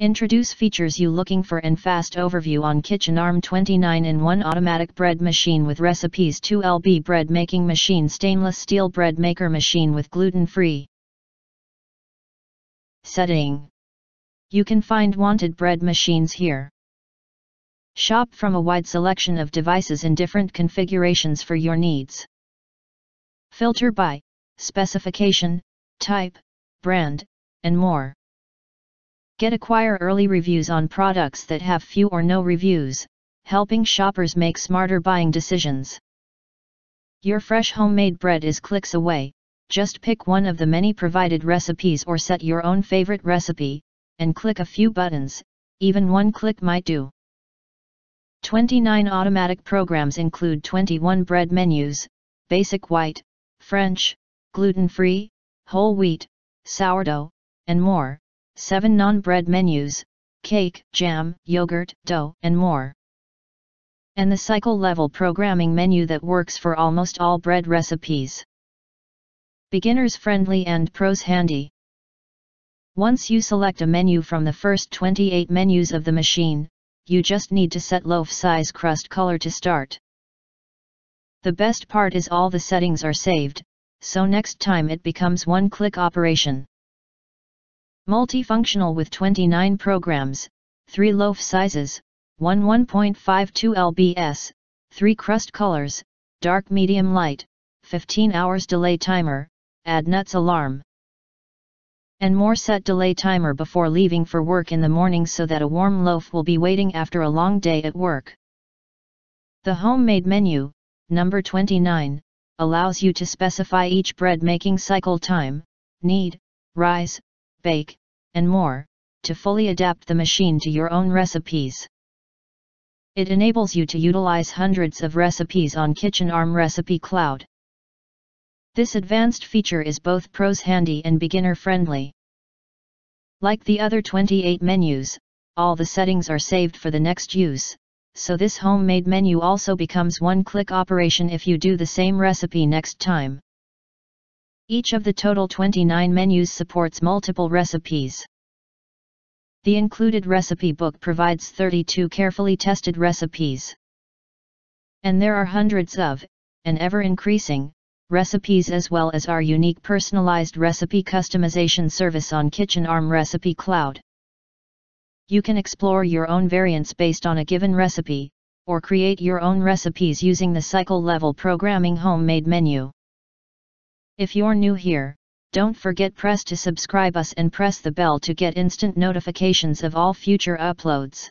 Introduce features you looking for and fast overview on KitchenArm 29-in-1 automatic bread machine with recipes 2LB bread making machine stainless steel bread maker machine with gluten-free. Setting. You can find wanted bread machines here. Shop from a wide selection of devices in different configurations for your needs. Filter by specification, type, brand, and more. Acquire early reviews on products that have few or no reviews, helping shoppers make smarter buying decisions. Your fresh homemade bread is clicks away. Just pick one of the many provided recipes or set your own favorite recipe, and click a few buttons, even one click might do. 29 automatic programs include 21 bread menus: basic white, French, gluten-free, whole wheat, sourdough, and more. 7 non-bread menus: cake, jam, yogurt, dough, and more. And the cycle-level programming menu that works for almost all bread recipes. Beginners friendly and pros handy. Once you select a menu from the first 28 menus of the machine, you just need to set loaf size, crust color to start. The best part is all the settings are saved, so next time it becomes one-click operation. Multifunctional with 29 programs, 3 loaf sizes, 1.52 lbs, 3 crust colors, dark, medium, light, 15 hours delay timer, add nuts alarm. And more. Set delay timer before leaving for work in the morning so that a warm loaf will be waiting after a long day at work. The homemade menu, number 29, allows you to specify each bread making cycle time, knead, rise, bake, and more, to fully adapt the machine to your own recipes. It enables you to utilize hundreds of recipes on KitchenArm Recipe Cloud. This advanced feature is both pros handy and beginner friendly. Like the other 28 menus, all the settings are saved for the next use, so this homemade menu also becomes one-click operation if you do the same recipe next time. Each of the total 29 menus supports multiple recipes. The included recipe book provides 32 carefully tested recipes. And there are hundreds of, and ever-increasing, recipes as well as our unique personalized recipe customization service on KitchenArm Recipe Cloud. You can explore your own variants based on a given recipe, or create your own recipes using the cycle-level programming homemade menu. If you're new here, don't forget press to subscribe us and press the bell to get instant notifications of all future uploads.